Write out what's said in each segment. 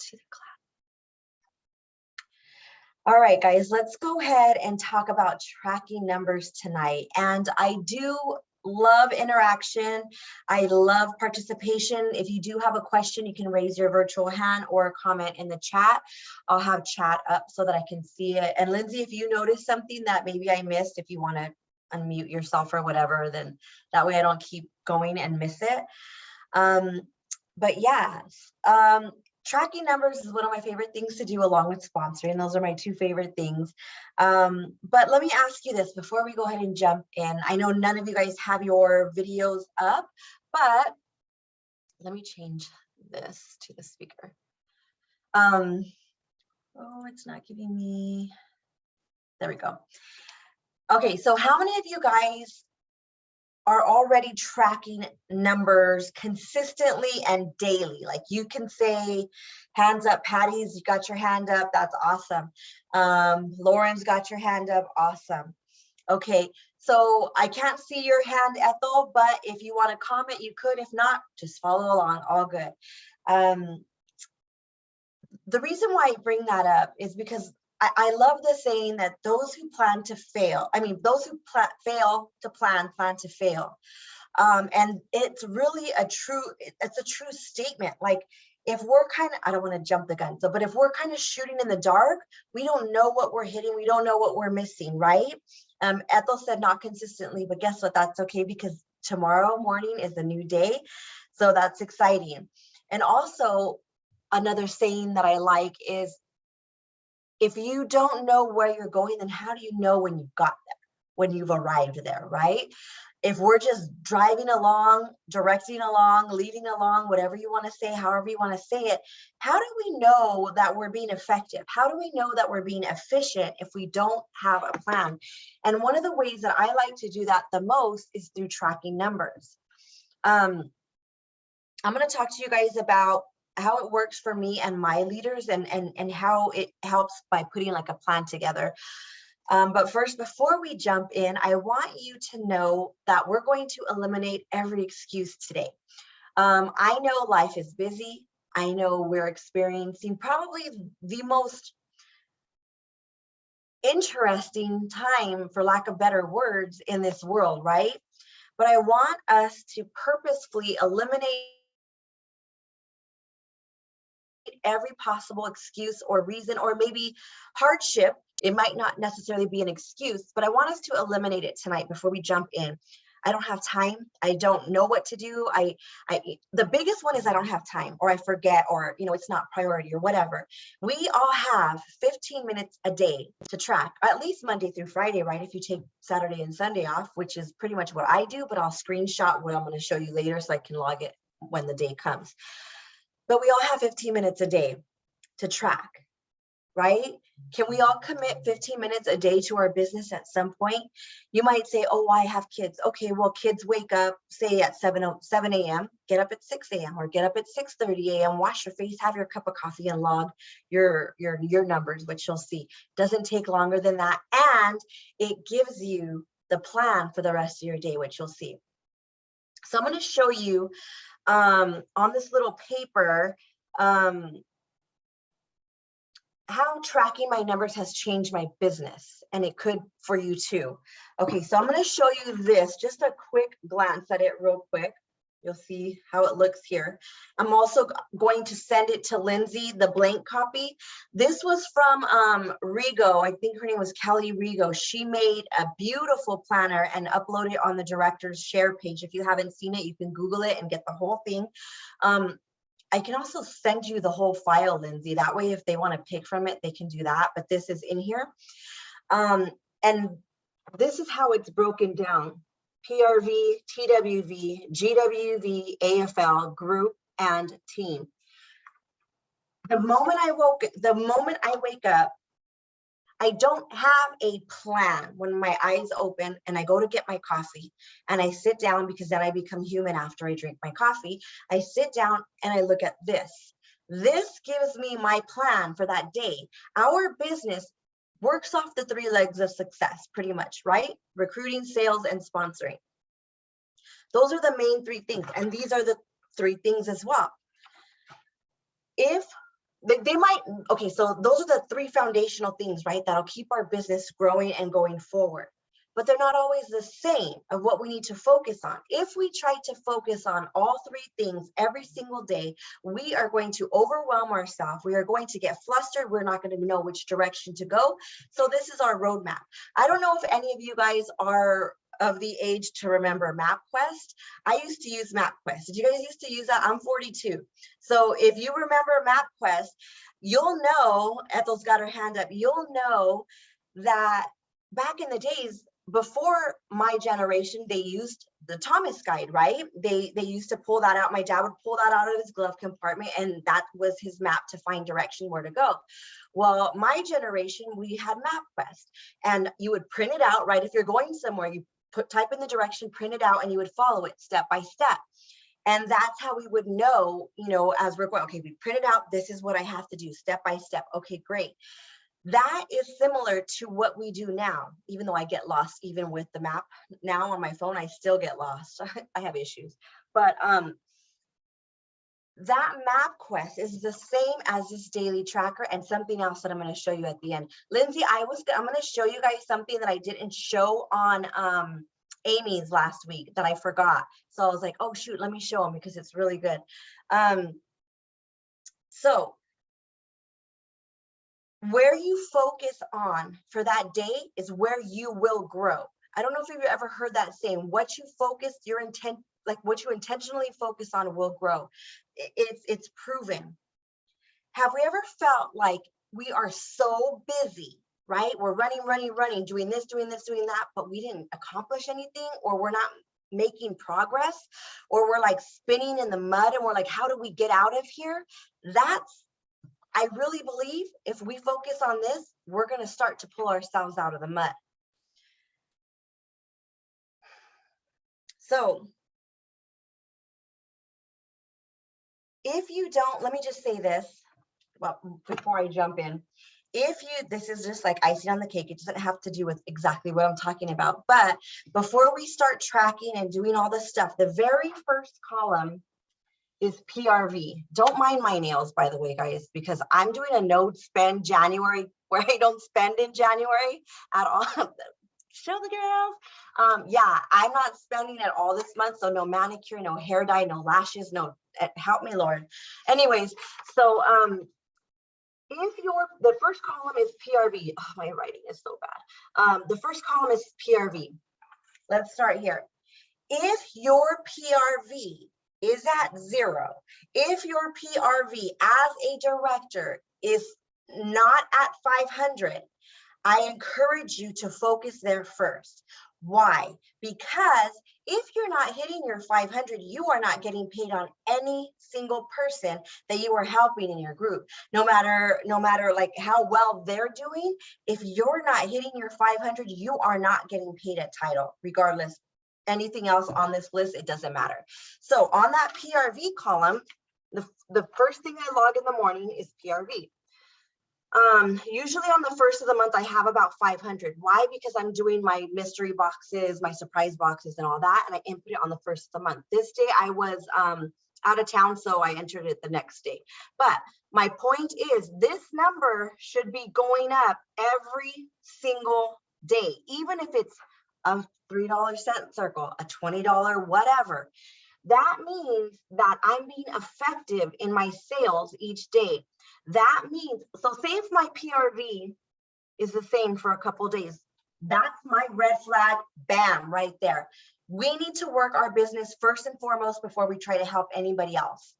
to the class. All right, guys, let's go ahead and talk about tracking numbers tonight. And I do love interaction. I love participation. If you do have a question, you can raise your virtual hand or comment in the chat. I'll have chat up so that I can see it. And Lindsay, if you notice something that maybe I missed, if you want to unmute yourself or whatever, then that way I don't keep going and miss it. But yeah, tracking numbers is one of my favorite things to do along with sponsoring. Those are my two favorite things. But let me ask you this before we go ahead and jump in. I know none of you guys have your videos up, but let me change this to the speaker. Oh, it's not giving me, there we go. Okay, so how many of you guys are already tracking numbers consistently and daily? Like you can say, hands up, Patty's, you got your hand up, that's awesome. Lauren's got your hand up, awesome. Okay, so I can't see your hand, Ethel, but if you want to comment, you could. If not, just follow along, all good. The reason why I bring that up is because I love the saying that those who plan to fail, those who fail to plan to fail. And it's really a true statement. Like if we're kind of, I don't want to jump the gun, but if we're kind of shooting in the dark, we don't know what we're hitting. We don't know what we're missing, right? Ethel said not consistently, but guess what? That's okay because tomorrow morning is a new day. So that's exciting. And also another saying that I like is, if you don't know where you're going, then how do you know when you got there, when you've arrived there, right? If we're just driving along, directing along, leading along, whatever you want to say, however you want to say it, how do we know that we're being effective? How do we know that we're being efficient if we don't have a plan? And one of the ways that I like to do that the most is through tracking numbers. I'm going to talk to you guys about how it works for me and my leaders and how it helps by putting like a plan together. But first, before we jump in, I want you to know that we're going to eliminate every excuse today. I know life is busy. I know we're experiencing probably the most interesting time, for lack of better words, in this world, right? But I want us to purposefully eliminate every possible excuse or reason or maybe hardship. It might not necessarily be an excuse, but I want us to eliminate it tonight before we jump in. I don't have time. I don't know what to do. The biggest one is I don't have time, or I forget, or it's not priority or whatever. We all have 15 minutes a day to track, at least Monday through Friday, right? If you take Saturday and Sunday off, which is pretty much what I do, but I'll screenshot what I'm going to show you later so I can log it when the day comes. But we all have 15 minutes a day to track, right? Can we all commit 15 minutes a day to our business at some point? You might say, oh, I have kids. Okay, well, kids wake up, say at 7 a.m., get up at 6 a.m. or get up at 6:30 a.m., wash your face, have your cup of coffee and log your numbers, which you'll see. Doesn't take longer than that. And it gives you the plan for the rest of your day, which you'll see. So I'm going to show you on this little paper, how tracking my numbers has changed my business, and it could for you too. Okay, so I'm going to show you this, just a quick glance at it real quick. You'll see how it looks here. I'm also going to send it to Lindsay, the blank copy. This was from Rigo. I think her name was Kelly Rigo. She made a beautiful planner and uploaded it on the director's share page. If you haven't seen it, you can Google it and get the whole thing. I can also send you the whole file, Lindsay. That way, if they want to pick from it, they can do that. But this is in here. And this is how it's broken down. PRV, TWV, GWV, AFL, group, and team. The moment I wake up, I don't have a plan when my eyes open and I go to get my coffee and I sit down, because then I become human after I drink my coffee. I sit down and I look at this. This gives me my plan for that day. Our business works off the 3 legs of success, pretty much, right? Recruiting, sales, and sponsoring. Those are the main 3 things. And these are the 3 things as well. If they might, okay, so those are the three foundational things, right? That'll keep our business growing and going forward. But they're not always the same of what we need to focus on. If we try to focus on all three things every single day, we are going to overwhelm ourselves. We are going to get flustered. We're not going to know which direction to go. So this is our roadmap. I don't know if any of you guys are of the age to remember MapQuest. I used to use MapQuest. Did you guys used to use that? I'm 42. So if you remember MapQuest, you'll know, Ethel's got her hand up, you'll know that back in the days, before my generation, they used the Thomas guide, right? They used to pull that out. My dad would pull that out of his glove compartment, and that was his map to find direction where to go. Well, my generation, we had MapQuest, and you would print it out, right? If you're going somewhere, you type in the direction, print it out, and you would follow it step by step. And that's how we would know, as we're going, okay, we printed out, this is what I have to do step by step. Okay, great. That is similar to what we do now, even though I get lost, even with the map now on my phone, I still get lost. I have issues, but that MapQuest is the same as this daily tracker, and something else that I'm going to show you at the end. Lindsay, I'm going to show you guys something that I didn't show on Amy's last week that I forgot. So I was like, oh shoot, let me show them because it's really good. So where you focus on for that day is where you will grow. I don't know if you've ever heard that saying, what you focus, your intent, like what you intentionally focus on will grow. It's proven. Have we ever felt like we are so busy, right? We're running, doing this, doing that, but we didn't accomplish anything, or we're not making progress, or we're like spinning in the mud and we're like, how do we get out of here? I really believe if we focus on this, we're going to start to pull ourselves out of the mud. So if you don't, let me just say this, well, before I jump in, this is just like icing on the cake. It doesn't have to do with exactly what I'm talking about. But before we start tracking and doing all this stuff, the very first column is PRV. Don't mind my nails, by the way, guys, because I'm doing a no spend January where I don't spend in January at all. Show the girls. Yeah, I'm not spending at all this month. So no manicure, no hair dye, no lashes, no, help me, Lord. Anyways, so the first column is PRV. Oh, my writing is so bad. The first column is PRV. Let's start here. If your PRV is at 0, if your PRV as a director is not at 500, I encourage you to focus there first. Why? Because if you're not hitting your 500, you are not getting paid on any single person that you are helping in your group. No matter like how well they're doing, if you're not hitting your 500, you are not getting paid at title, regardless. Anything else on this list, it doesn't matter. So on that PRV column, the first thing I log in the morning is PRV. Usually on the first of the month, I have about 500. Why? Because I'm doing my mystery boxes, my surprise boxes and all that, and I input it on the first of the month. This day I was out of town, so I entered it the next day. But my point is, this number should be going up every single day, even if it's a $3 cent circle, a $20, whatever. That means that I'm being effective in my sales each day. That means, so say if my PRV is the same for a couple days, that's my red flag, bam, right there. We need to work our business first and foremost before we try to help anybody else.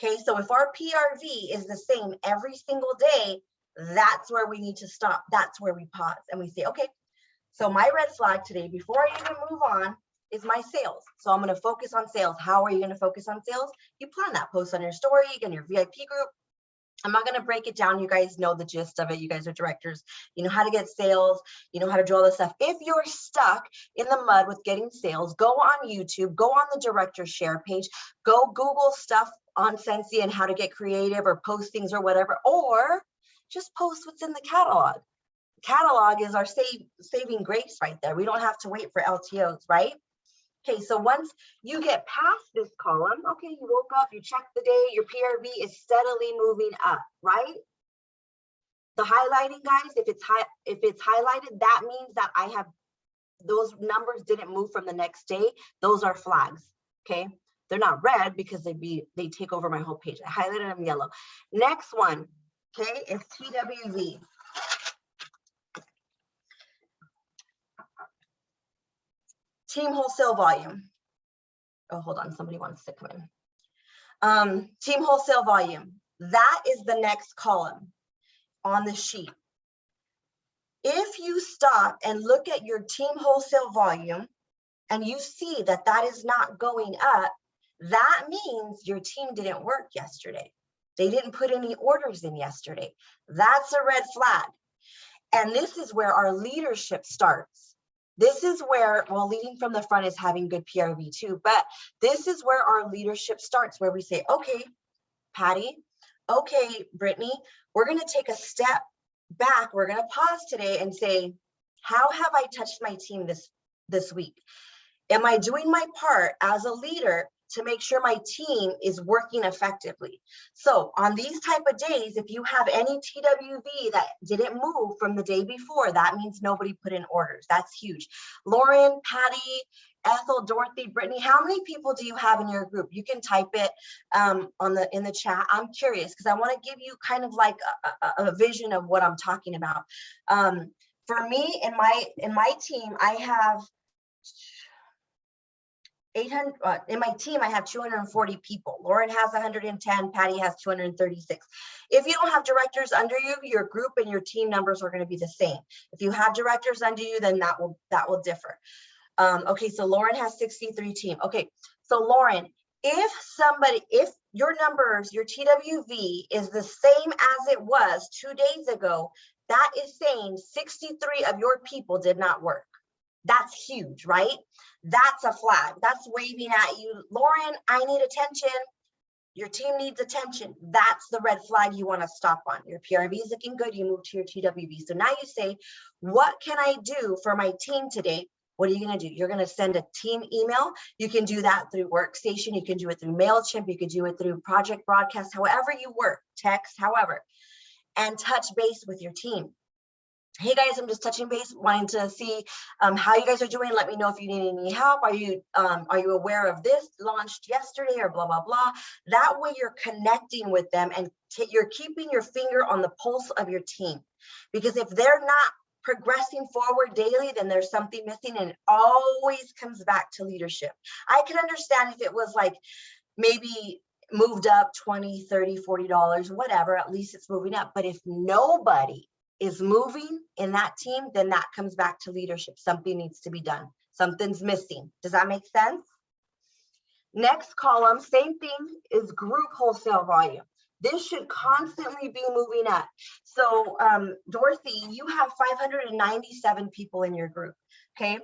Okay, so if our PRV is the same every single day, that's where we need to stop. That's where we pause and we say, okay, so my red flag today, before I even move on, is my sales. So I'm going to focus on sales. How are you going to focus on sales? You plan that post on your story, in your VIP group. I'm not going to break it down. You guys know the gist of it. You guys are directors. You know how to get sales. You know how to do all this stuff. If you're stuck in the mud with getting sales, go on YouTube, go on the director share page, go Google stuff on Scentsy and how to get creative or postings or whatever, or just post what's in the catalog. Catalog is our saving grace right there. We don't have to wait for LTOs, right? Okay, so once you get past this column, okay, you woke up, you checked the day, your PRV is steadily moving up, right? The highlighting, guys, if it's highlighted, that means that I have those numbers didn't move from the next day. Those are flags, okay? They're not red because they take over my whole page. I highlighted them yellow. Next one, okay, is TWV. Team Wholesale Volume. Oh, hold on, somebody wants to come in. Team Wholesale Volume. That is the next column on the sheet. If you stop and look at your team wholesale volume and you see that that is not going up, that means your team didn't work yesterday. They didn't put any orders in yesterday. That's a red flag. And this is where our leadership starts. This is where, well, leading from the front is having good PRV too, but this is where our leadership starts, where we say, okay, Patty, okay, Brittany, we're going to take a step back. We're going to pause today and say, how have I touched my team this week? Am I doing my part as a leader to make sure my team is working effectively? So on these type of days, if you have any TWV that didn't move from the day before, that means nobody put in orders. That's huge. Lauren, Patty, Ethel, Dorothy, Brittany, how many people do you have in your group? You can type it in the chat. I'm curious because I want to give you kind of like a vision of what I'm talking about. For me, in my team, I have 800 in my team. I have 240 people. Lauren has 110. Patty has 236. If you don't have directors under you, your group and your team numbers are going to be the same. If you have directors under you, then that will differ. Okay, so Lauren has 63 team. Okay, so Lauren, if your numbers, your TWV is the same as it was 2 days ago, that is saying 63 of your people did not work. That's huge, right? That's a flag. That's waving at you. Lauren, I need attention. Your team needs attention. That's the red flag you want to stop on. Your PRV is looking good. You move to your TWV. So now you say, what can I do for my team today? What are you going to do? You're going to send a team email. You can do that through Workstation. You can do it through MailChimp. You can do it through Project Broadcast, however you work, text, however, and touch base with your team. Hey guys, I'm just touching base, wanting to see how you guys are doing. Let me know if you need any help. Are you aware of this launched yesterday or blah, blah, blah. That way you're connecting with them and you're keeping your finger on the pulse of your team. Because if they're not progressing forward daily, then there's something missing, and it always comes back to leadership. I can understand if it was like maybe moved up $20, $30, $40, whatever, at least it's moving up. But if nobody is moving in that team, then that comes back to leadership. Something needs to be done. Something's missing. Does that make sense? Next column, same thing, is group wholesale volume. This should constantly be moving up. So Dorothy, you have 597 people in your group, okay?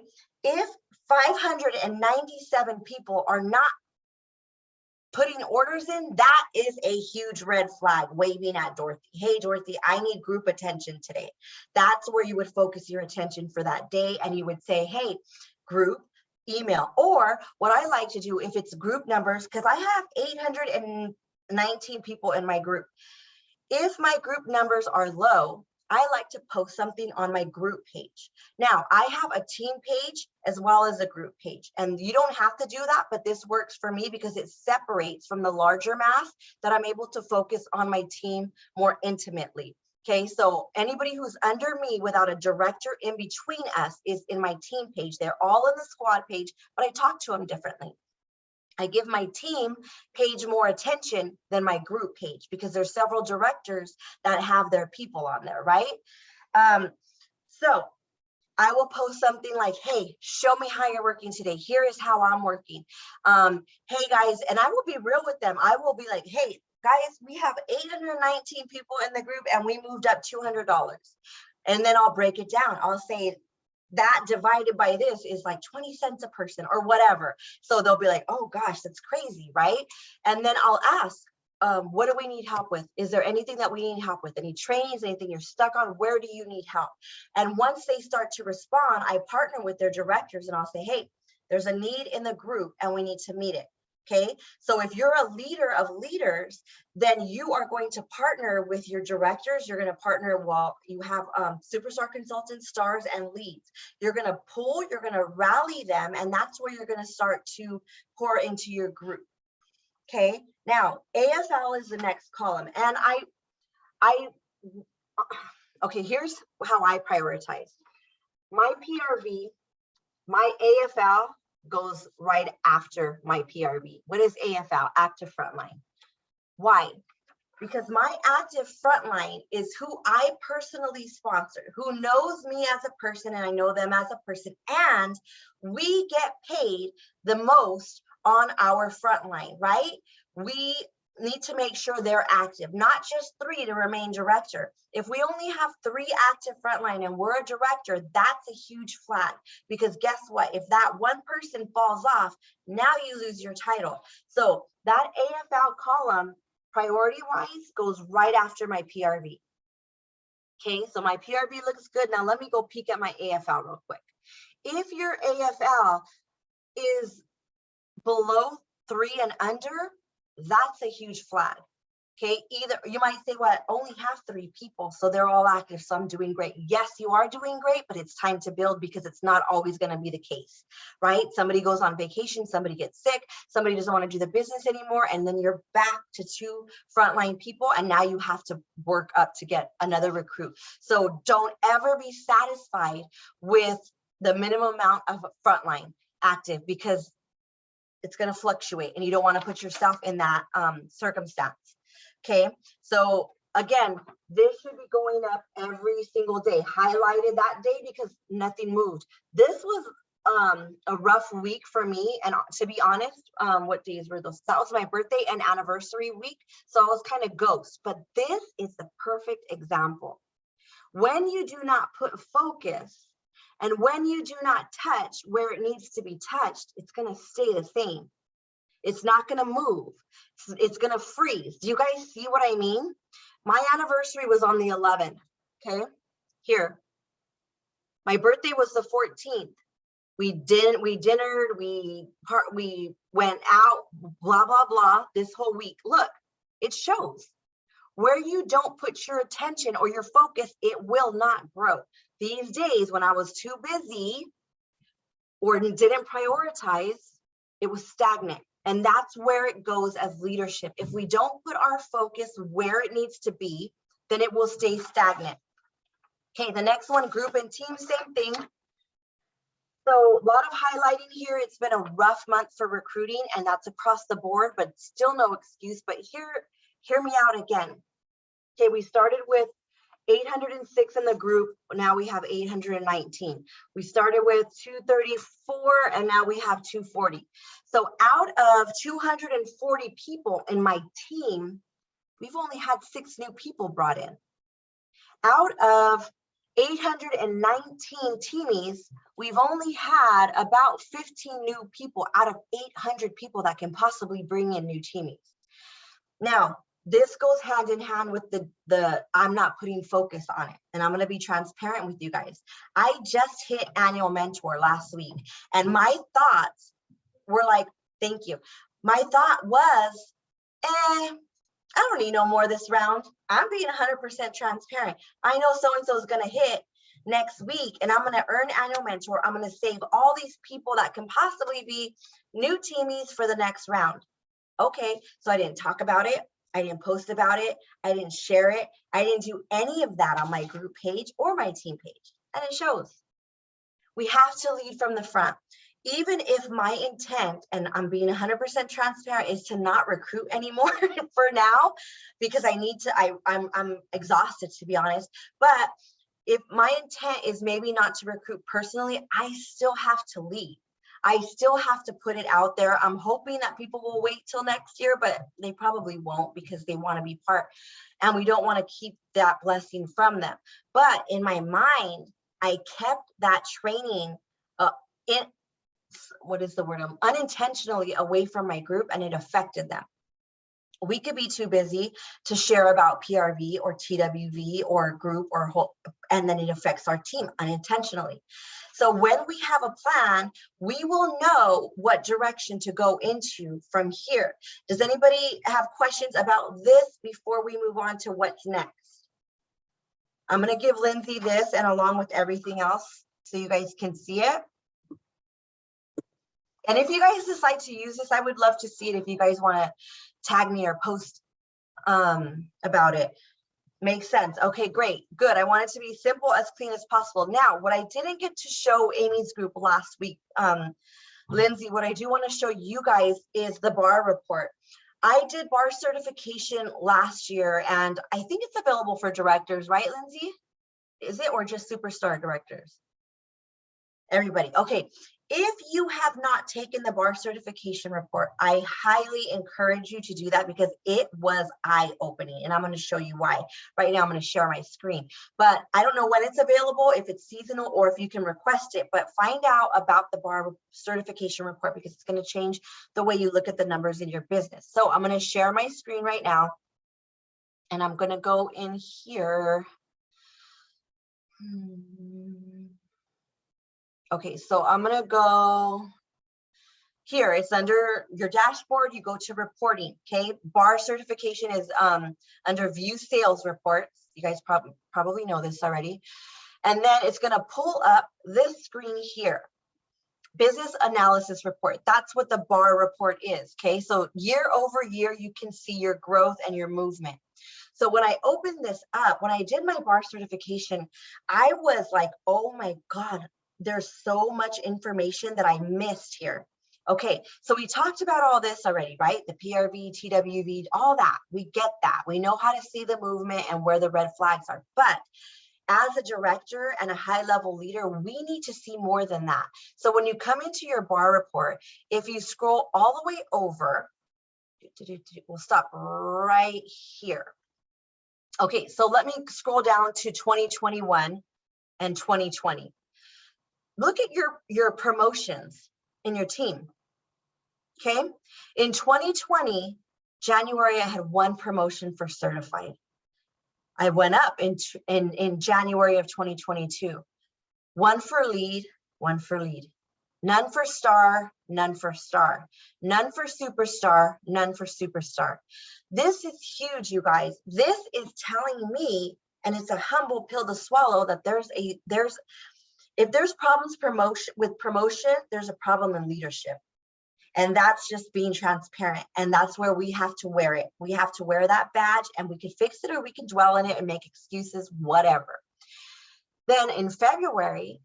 If 597 people are not putting orders in, that is a huge red flag waving at Dorothy. Hey, Dorothy, I need group attention today. That's where you would focus your attention for that day. And you would say, hey, group, email. Or what I like to do, if it's group numbers, because I have 819 people in my group. If my group numbers are low, I like to post something on my group page. Now, I have a team page as well as a group page, and you don't have to do that, but this works for me because it separates from the larger mass that I'm able to focus on my team more intimately. Okay, so anybody who's under me without a director in between us is in my team page. They're all in the squad page, but I talk to them differently. I give my team page more attention than my group page because there's several directors that have their people on there, right? So I will post something like, hey, show me how you're working today. Here is how I'm working. Hey guys, and I will be real with them. I will be like, hey guys, we have 819 people in the group and we moved up $200. And then I'll break it down. I'll say, that divided by this is like 20 cents a person or whatever. So they'll be like, oh gosh, that's crazy, right? And then I'll ask, what do we need help with? Is there anything that we need help with? Any trainings, anything you're stuck on? Where do you need help? And once they start to respond, I partner with their directors and I'll say, hey, There's a need in the group and we need to meet it. Okay, so if you're a leader of leaders, then you are going to partner with your directors. You're going to partner while you have superstar consultants, stars, and leads. You're going to pull, you're going to rally them, and that's where you're going to start to pour into your group. Okay, now AFL is the next column, and okay, here's how I prioritize. My PRV, my AFL goes right after my PRV. What is AFL? Active Frontline. Why? Because my active frontline is who I personally sponsor, who knows me as a person and I know them as a person, and we get paid the most on our frontline, right? We need to make sure they're active, not just 3 to remain director. If we only have 3 active frontline and we're a director, that's a huge flag, because guess what? If that one person falls off, now you lose your title. So that AFL column, priority wise, goes right after my PRV. Okay, so my PRV looks good. Now let me go peek at my AFL real quick. If your AFL is below 3 and under, that's a huge flag. Okay, either you might say, well, I only have 3 people, so they're all active, so I'm doing great. Yes, you are doing great, but it's time to build, because it's not always going to be the case, right? Somebody goes on vacation, somebody gets sick, somebody doesn't want to do the business anymore, and then you're back to 2 frontline people, and now you have to work up to get another recruit. So don't ever be satisfied with the minimum amount of frontline active, because it's going to fluctuate and you don't want to put yourself in that circumstance. Okay, so again, this should be going up every single day, highlighted that day, because nothing moved. This was a rough week for me, and to be honest, what days were those? That was my birthday and anniversary week, so I was kind of ghost. But this is the perfect example. When you do not put focus, and when you do not touch where it needs to be touched, it's going to stay the same. It's not going to move. It's going to freeze. Do you guys see what I mean? My anniversary was on the 11th. Okay, here. My birthday was the 14th. We dinnered, we went out, blah, blah, blah, this whole week. Look, it shows. Where you don't put your attention or your focus, it will not grow. These days, when I was too busy or didn't prioritize, it was stagnant. And that's where it goes as leadership. If we don't put our focus where it needs to be, then it will stay stagnant. Okay, the next one, group and team, same thing. So a lot of highlighting here. It's been a rough month for recruiting, and that's across the board, but still no excuse. But hear me out again. Okay, we started with 806 in the group. Now we have 819. We started with 234 and now we have 240. So out of 240 people in my team, we've only had 6 new people brought in. Out of 819 teamies, we've only had about 15 new people out of 800 people that can possibly bring in new teamies. Now, this goes hand in hand with the I'm not putting focus on it. And I'm going to be transparent with you guys. I just hit annual mentor last week, and my thoughts were like, thank you. My thought was, I don't need no more this round. I'm being 100% transparent. I know so-and-so is going to hit next week, and I'm going to earn annual mentor. I'm going to save all these people that can possibly be new teamies for the next round. Okay, so I didn't talk about it. I didn't post about it. I didn't share it. I didn't do any of that on my group page or my team page. And it shows. We have to lead from the front. Even if my intent, and I'm being 100% transparent, is to not recruit anymore for now, because I need to, I'm exhausted, to be honest. But if my intent is maybe not to recruit personally, I still have to lead. I still have to put it out there. I'm hoping that people will wait till next year, but they probably won't, because they want to be part, and we don't want to keep that blessing from them. But in my mind, I kept that training unintentionally away from my group, and it affected them. We could be too busy to share about PRV or TWV or group or whole, and then it affects our team unintentionally. So when we have a plan, we will know what direction to go into from here. Does anybody have questions about this before we move on to what's next? I'm going to give Lindsay this and along with everything else so you guys can see it. And if you guys decide to use this, I would love to see it if you guys want to tag me or post about it. Makes sense. Okay, great. Good. I want it to be simple, as clean as possible. Now, what I didn't get to show Amy's group last week, Lindsay, what I do want to show you guys is the bar report. I did bar certification last year, and I think it's available for directors, right, Lindsay? Is it, or just superstar directors? Everybody. Okay. If you have not taken the bar certification report, I highly encourage you to do that because it was eye-opening, and I'm going to show you why. Right now, I'm going to share my screen, but I don't know when it's available, if it's seasonal or if you can request it, but find out about the bar certification report because it's going to change the way you look at the numbers in your business. So I'm going to share my screen right now, and I'm going to go in here. Okay, so I'm going to go here. It's under your dashboard. You go to reporting. Okay, bar certification is under view sales reports. You guys probably know this already. And then it's going to pull up this screen here, business analysis report. That's what the bar report is. Okay, so year over year, you can see your growth and your movement. So when I opened this up, when I did my bar certification, I was like, oh my God, there's so much information that I missed here. Okay, so we talked about all this already, right? The PRV, TWV, all that. We get that. We know how to see the movement and where the red flags are. But as a director and a high-level leader, we need to see more than that. So when you come into your bar report, if you scroll all the way over, we'll stop right here. Okay, so let me scroll down to 2021 and 2020. Look at your promotions in your team. Okay, in 2020, January, I had 1 promotion for certified. I went up in January of 2022. 1 for lead, 1 for lead. None for star, none for star. None for superstar, none for superstar. This is huge, you guys. This is telling me, and it's a humble pill to swallow, that if there's problems with promotion, there's a problem in leadership. And that's just being transparent. And that's where we have to wear it. We have to wear that badge, and we can fix it or we can dwell in it and make excuses, whatever. Then in February,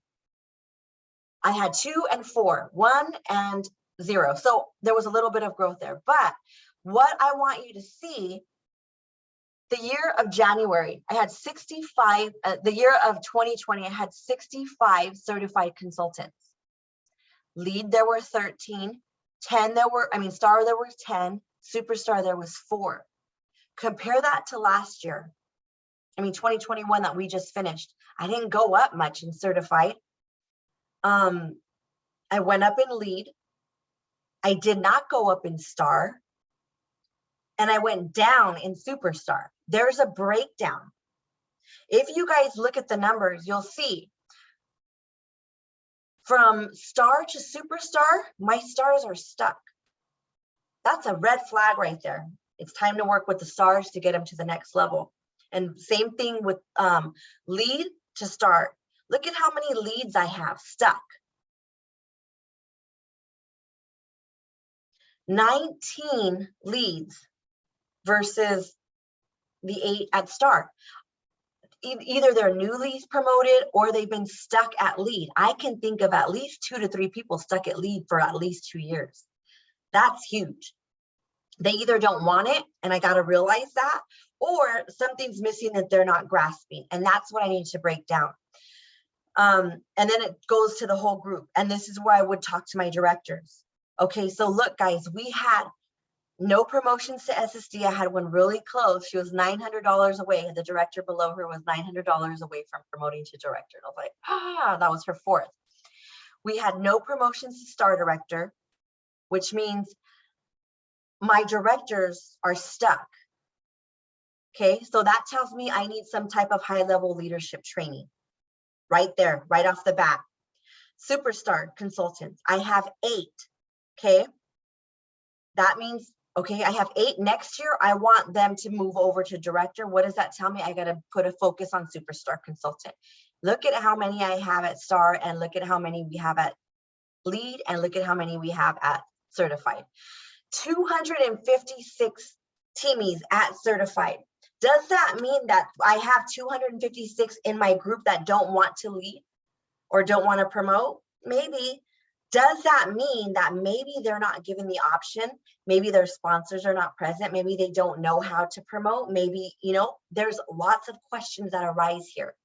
I had 2 and 4, 1 and 0. So there was a little bit of growth there. But what I want you to see, the year of January, I had 65, the year of 2020, I had 65 certified consultants. Lead, there were 13. 10, star, there were 10. Superstar, there was 4. Compare that to last year. 2021 that we just finished. I didn't go up much in certified. I went up in lead. I did not go up in star. And I went down in superstar. There's a breakdown. If you guys look at the numbers, you'll see from star to superstar, my stars are stuck. That's a red flag right there. It's time to work with the stars to get them to the next level. And same thing with lead to star. Look at how many leads I have stuck. 19 leads versus the 8 at star. Either they're newly promoted or they've been stuck at lead. I can think of at least 2 to 3 people stuck at lead for at least 2 years. That's huge. They either don't want it, and I got to realize that, or something's missing that they're not grasping. And that's what I need to break down. And then it goes to the whole group. And this is where I would talk to my directors. Okay, so look, guys, we had no promotions to SSD. I had one really close. She was $900 away. The director below her was $900 away from promoting to director. And I was like, that was her 4th. We had no promotions to star director, which means my directors are stuck. Okay, so that tells me I need some type of high-level leadership training right there, right off the bat. Superstar consultants, I have 8. Okay, that means, okay, I have 8. Next year, I want them to move over to director. What does that tell me? I got to put a focus on superstar consultant. Look at how many I have at star, and look at how many we have at lead, and look at how many we have at certified. 256 teamies at certified. Does that mean that I have 256 in my group that don't want to lead or don't want to promote? Maybe. Does that mean that maybe they're not given the option? Maybe their sponsors are not present. Maybe they don't know how to promote. Maybe, you know, there's lots of questions that arise here.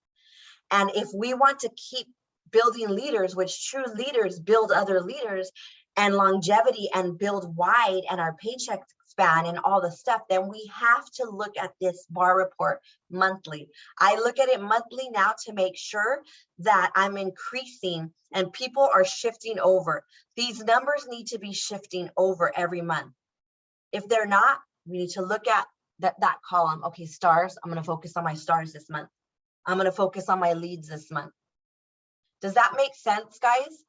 And if we want to keep building leaders, which true leaders build other leaders, and longevity and build wide, and our paycheck span and all the stuff, then we have to look at this bar report monthly. I look at it monthly now to make sure that I'm increasing and people are shifting over. These numbers need to be shifting over every month. If they're not, we need to look at that column. Okay, stars, I'm going to focus on my stars this month. I'm going to focus on my leads this month. Does that make sense, guys?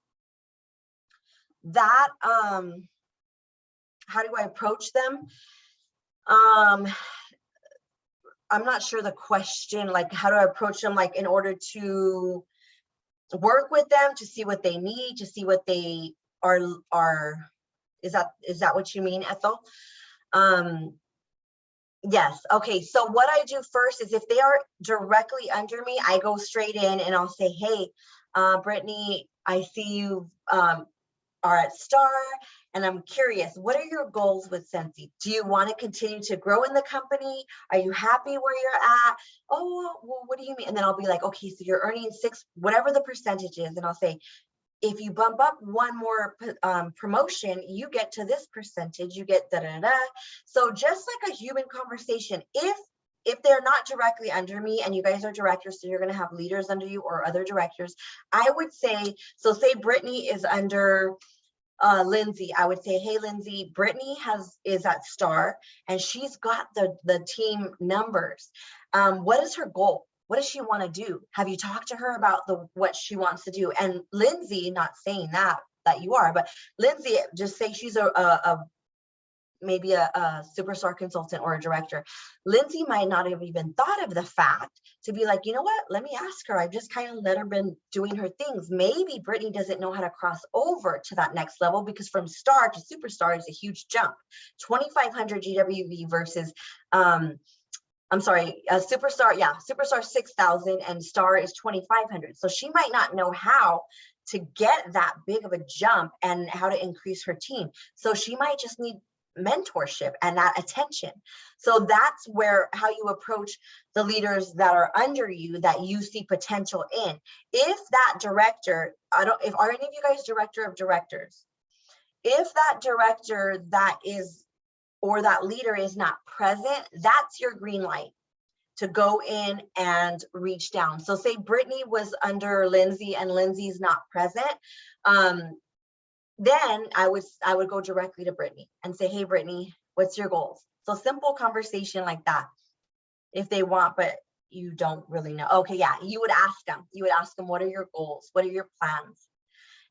That, how do I approach them? I'm not sure the question, like how do I approach them, like in order to work with them, to see what they need, to see what they are, is that what you mean, Ethel? Yes. Okay. So what I do first is if they are directly under me, I go straight in and I'll say, hey, Brittany, I see you are at Star, and I'm curious, what are your goals with Sensi? Do you want to continue to grow in the company? Are you happy where you're at? Oh, well, what do you mean? And then I'll be like, okay, so you're earning 6, whatever the percentage is. And I'll say, if you bump up one more promotion, you get to this percentage, you get da-da-da. So just like a human conversation, if they're not directly under me and you guys are directors, so you're going to have leaders under you or other directors, I would say, so say Brittany is under Lindsay, I would say, hey, Lindsay, Brittany is at Star and she's got the team numbers. What is her goal? What does she want to do? Have you talked to her about what she wants to do? And Lindsay, not saying that you are, but Lindsay, just say she's maybe a superstar consultant or a director. Lindsay might not have even thought of the fact to be like, you know what, let me ask her. I've just kind of let her been doing her things. Maybe Brittany doesn't know how to cross over to that next level, because from star to superstar is a huge jump. 2,500 GWV versus, I'm sorry, superstar, yeah, superstar 6,000 and star is 2,500. So she might not know how to get that big of a jump and how to increase her team. So she might just need mentorship and that attention. So that's how you approach the leaders that are under you that you see potential in. If that director, are any of you guys director of directors? If that director or that leader is not present, that's your green light to go in and reach down. So say Brittany was under Lindsay and Lindsay's not present. Then I would go directly to Brittany and say, hey, Brittany, what's your goals? So simple conversation like that. If they want, but you don't really know. Okay, yeah, you would ask them. You would ask them, what are your goals? What are your plans?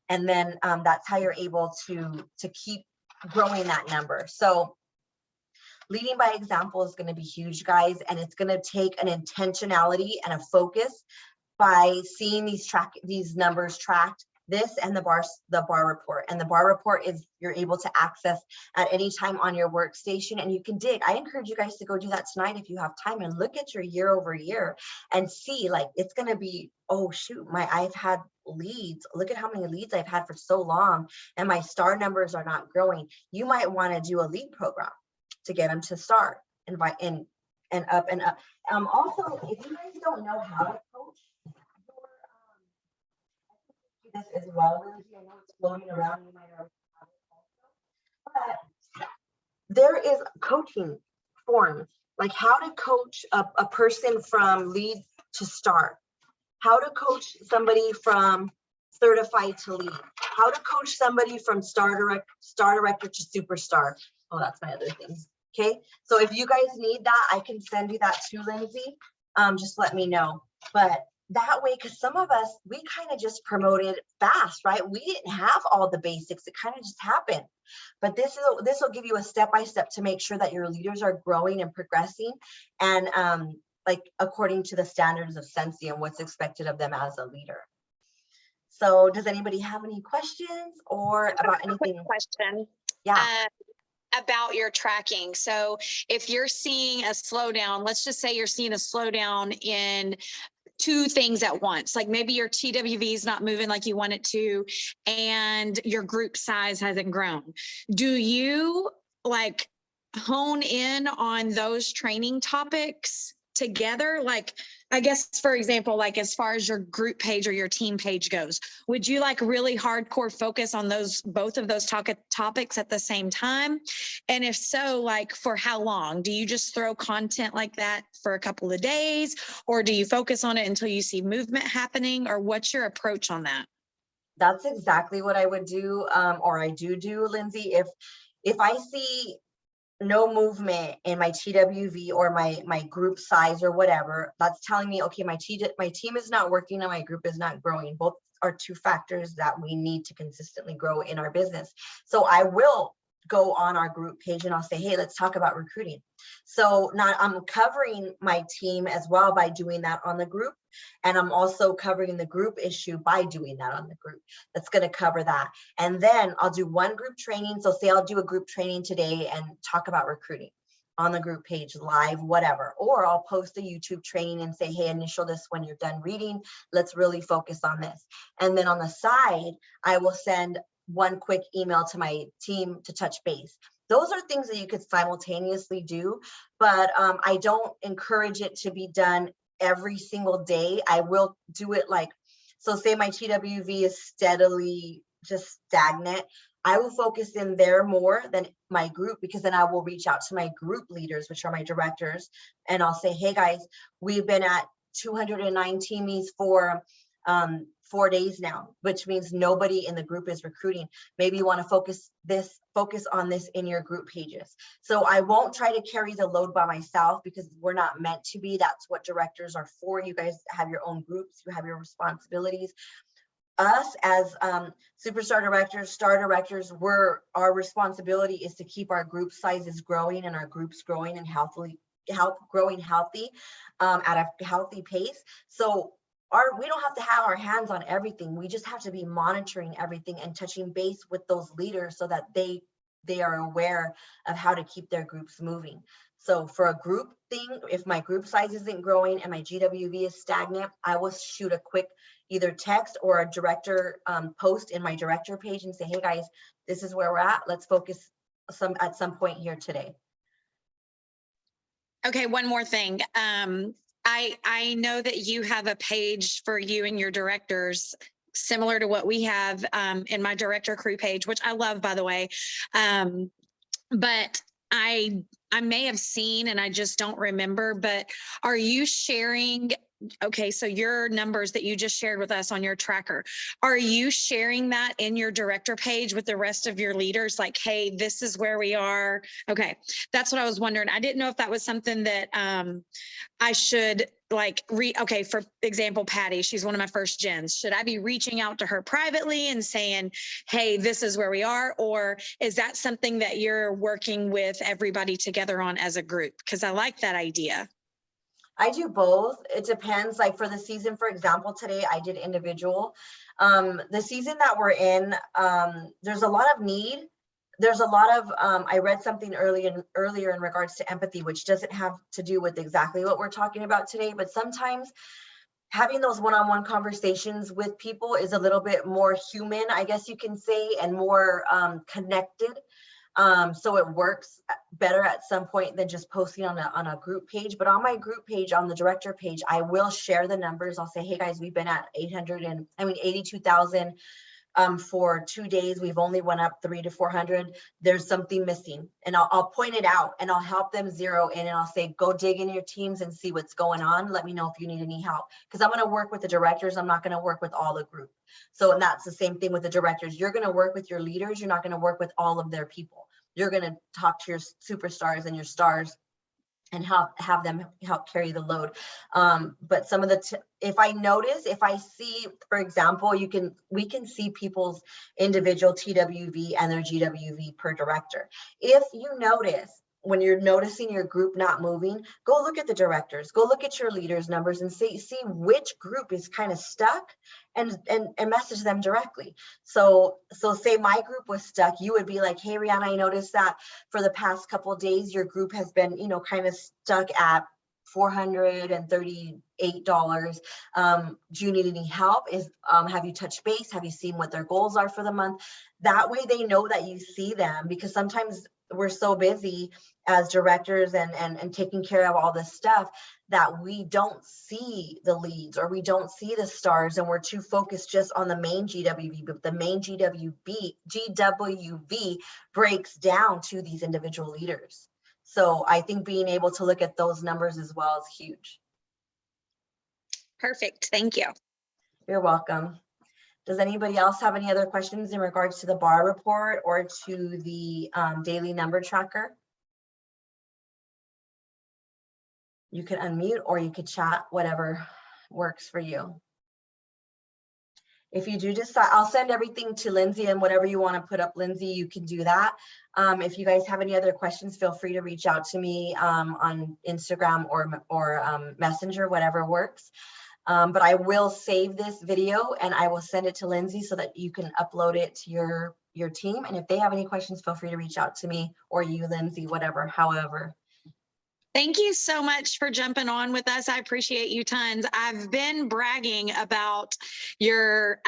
And then that's how you're able to keep growing that number. So leading by example is going to be huge, guys, and it's going to take an intentionality and a focus by seeing these numbers tracked. This and the bar report. And the bar report is you're able to access at any time on your workstation, and you can dig. I encourage you guys to go do that tonight if you have time and look at your year over year and see, like, it's going to be, oh shoot, I've had leads. Look at how many leads I've had for so long and my star numbers are not growing. You might want to do a lead program to get them to start and up and up. Also, if you guys don't know how to coach, this as well, Lindsay. I know it's floating around. You might already have it also. But there is coaching forms, like how to coach a person from lead to star, how to coach somebody from certified to lead, how to coach somebody from star director to superstar. Oh, that's my other thing. Okay, so if you guys need that, I can send you that too, Lindsay. Just let me know. But that way, because some of us, we kind of just promoted fast, right? We didn't have all the basics. It kind of just happened. But this will give you a step-by-step to make sure that your leaders are growing and progressing, and like according to the standards of Sensi and what's expected of them as a leader. So does anybody have any questions or about anything? Quick question. Yeah. About your tracking. So if you're seeing a slowdown, let's just say you're seeing a slowdown in two things at once, like maybe your TWV is not moving like you want it to, and your group size hasn't grown. Do you like hone in on those training topics together? Like, I guess, for example, like as far as your group page or your team page goes, would you like really hardcore focus on those, both of those topics at the same time? And if so, like for how long? Do you just throw content like that for a couple of days, or do you focus on it until you see movement happening, or what's your approach on that? That's exactly what I would do, or I do, Lindsay. If I see no movement in my TWV or my group size or whatever, that's telling me, okay, my team is not working and my group is not growing. Both are two factors that we need to consistently grow in our business. So I will go on our group page and I'll say, hey, let's talk about recruiting. So now I'm covering my team as well by doing that on the group. And I'm also covering the group issue by doing that on the group. That's going to cover that. And then I'll do one group training. So say I'll do a group training today and talk about recruiting on the group page, live, whatever. Or I'll post a YouTube training and say, hey, initial this when you're done reading. Let's really focus on this. And then on the side, I will send one quick email to my team to touch base. Those are things that you could simultaneously do, but I don't encourage it to be done every single day. I will do it like, so say my TWV is steadily just stagnant. I will focus in there more than my group, because then I will reach out to my group leaders, which are my directors, and I'll say, hey guys, we've been at 209 teamies for 4 days now, which means nobody in the group is recruiting. Maybe you want to focus on this in your group pages. So I won't try to carry the load by myself, because we're not meant to be. That's what directors are for. You guys have your own groups, you have your responsibilities. Us as superstar directors, star directors, our responsibility is to keep our group sizes growing and our groups growing and growing healthy at a healthy pace. So we don't have to have our hands on everything. We just have to be monitoring everything and touching base with those leaders so that they are aware of how to keep their groups moving. So for a group thing, if my group size isn't growing and my GWV is stagnant, I will shoot a quick either text or a director post in my director page and say, hey guys, this is where we're at. Let's focus at some point here today. Okay, one more thing. I know that you have a page for you and your directors similar to what we have in my director crew page, which I love, by the way. But I may have seen, and I just don't remember, but are you sharing? Okay, so your numbers that you just shared with us on your tracker, are you sharing that in your director page with the rest of your leaders? Like, hey, this is where we are. Okay, that's what I was wondering. I didn't know if that was something that I should like okay, for example, Patty, she's one of my first gens. Should I be reaching out to her privately and saying, hey, this is where we are? Or is that something that you're working with everybody together on as a group? Because I like that idea. I do both. It depends. Like for the season, for example, today I did individual. The season that we're in, there's a lot of need. There's a lot of, I read something earlier in regards to empathy, which doesn't have to do with exactly what we're talking about today, but sometimes having those one-on-one conversations with people is a little bit more human, I guess you can say, and more connected. So it works better at some point than just posting on a group page. But on my group page, on the director page, I will share the numbers. I'll say, hey guys, we've been at 82,000 for 2 days. We've only went up 300 to 400. There's something missing, and I'll point it out and I'll help them zero in, and I'll say, go dig in your teams and see what's going on. Let me know if you need any help, because I'm going to work with the directors. I'm not going to work with all the group. So, and that's the same thing with the directors. You're going to work with your leaders. You're not going to work with all of their people. you're going to talk to your superstars and your stars and have them help carry the load. But some of the, if I see, for example, we can see people's individual TWV and their GWV per director. If you notice, when you're noticing your group not moving, go look at the directors, go look at your leaders numbers and see which group is kind of stuck and message them directly. So say my group was stuck, you would be like, hey, Rihanna, I noticed that for the past couple of days, your group has been, kind of stuck at $438. Do you need any help? Have you touched base? Have you seen what their goals are for the month? That way they know that you see them, because sometimes we're so busy as directors and taking care of all this stuff that we don't see the leads or we don't see the stars, and we're too focused just on the main GWV. But the main GWV breaks down to these individual leaders. So I think being able to look at those numbers as well is huge. Perfect. Thank you. You're welcome. Does anybody else have any other questions in regards to the bar report or to the daily number tracker? You can unmute or you could chat, whatever works for you. If you do decide, I'll send everything to Lindsay, and whatever you want to put up, Lindsay, you can do that. If you guys have any other questions, feel free to reach out to me on Instagram or Messenger, whatever works. But I will save this video and I will send it to Lindsay so that you can upload it to your team. And if they have any questions, feel free to reach out to me or you, Lindsay, whatever, however. Thank you so much for jumping on with us. I appreciate you tons. I've been bragging about your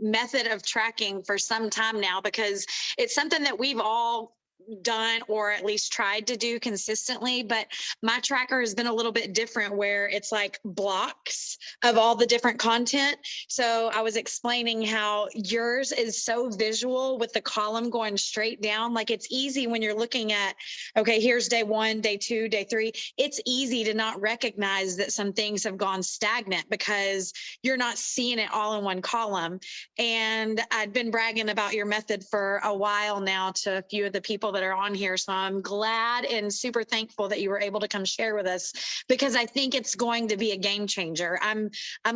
method of tracking for some time now, because it's something that we've all done or at least tried to do consistently, but my tracker has been a little bit different, where it's like blocks of all the different content. So I was explaining how yours is so visual with the column going straight down. Like, it's easy when you're looking at, okay, here's day 1, day 2, day 3. It's easy to not recognize that some things have gone stagnant because you're not seeing it all in one column. And I'd been bragging about your method for a while now to a few of the people that are on here. So I'm glad and super thankful that you were able to come share with us, because I think it's going to be a game changer. I'm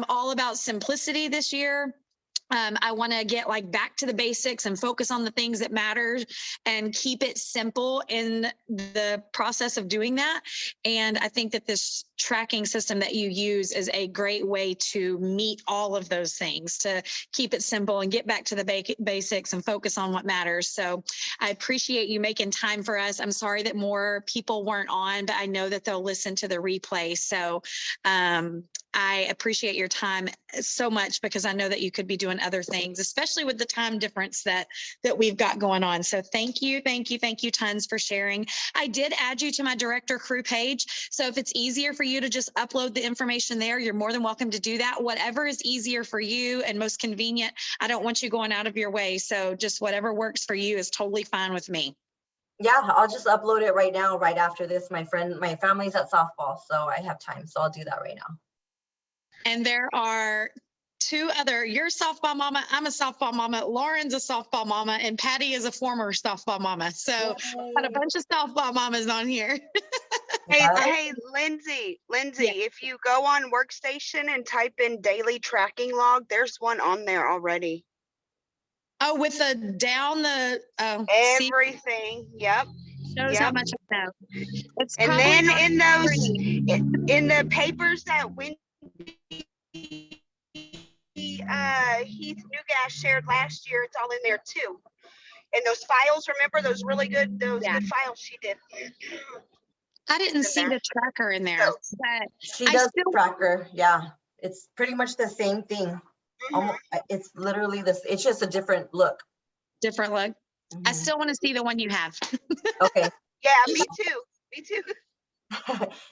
all about simplicity this year. I want to get back to the basics and focus on the things that matter and keep it simple in the process of doing that. And I think that this tracking system that you use is a great way to meet all of those things, to keep it simple and get back to the basics and focus on what matters. So I appreciate you making time for us. I'm sorry that more people weren't on, but I know that they'll listen to the replay. So I appreciate your time so much, because I know that you could be doing other things, especially with the time difference that we've got going on. So thank you tons for sharing. I did add you to my director crew page. So if it's easier for you to just upload the information there, you're more than welcome to do that. Whatever is easier for you and most convenient. I don't want you going out of your way. So just whatever works for you is totally fine with me. Yeah, I'll just upload it right now, right after this. My family's at softball, so I have time. So I'll do that right now. And there are two other, you're a softball mama, I'm a softball mama, Lauren's a softball mama, and Patty is a former softball mama. So got a bunch of softball mamas on here. Hey, Lindsay, Yeah. if you go on Workstation and type in daily tracking log, there's one on there already. Oh, with the down the Everything. Yep. shows how much I know. It's And probably then not in those free. in the papers that Wendy Heath Newgas shared last year, it's all in there too. And those files, remember those really good good files she did. I didn't see the tracker in there, So, but She does tracker. Yeah, it's pretty much the same thing. It's literally this. It's just a different look. Different look. I still want to see the one you have. Okay. Yeah, me too. Me too.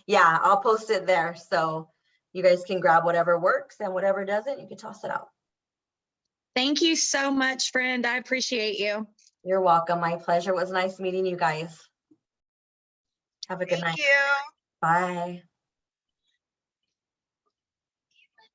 Yeah, I'll post it there. So you guys can grab whatever works, and whatever doesn't, you can toss it out. Thank you so much, friend. I appreciate you. You're welcome. My pleasure. It was nice meeting you guys. Have a good night. Thank you. Bye.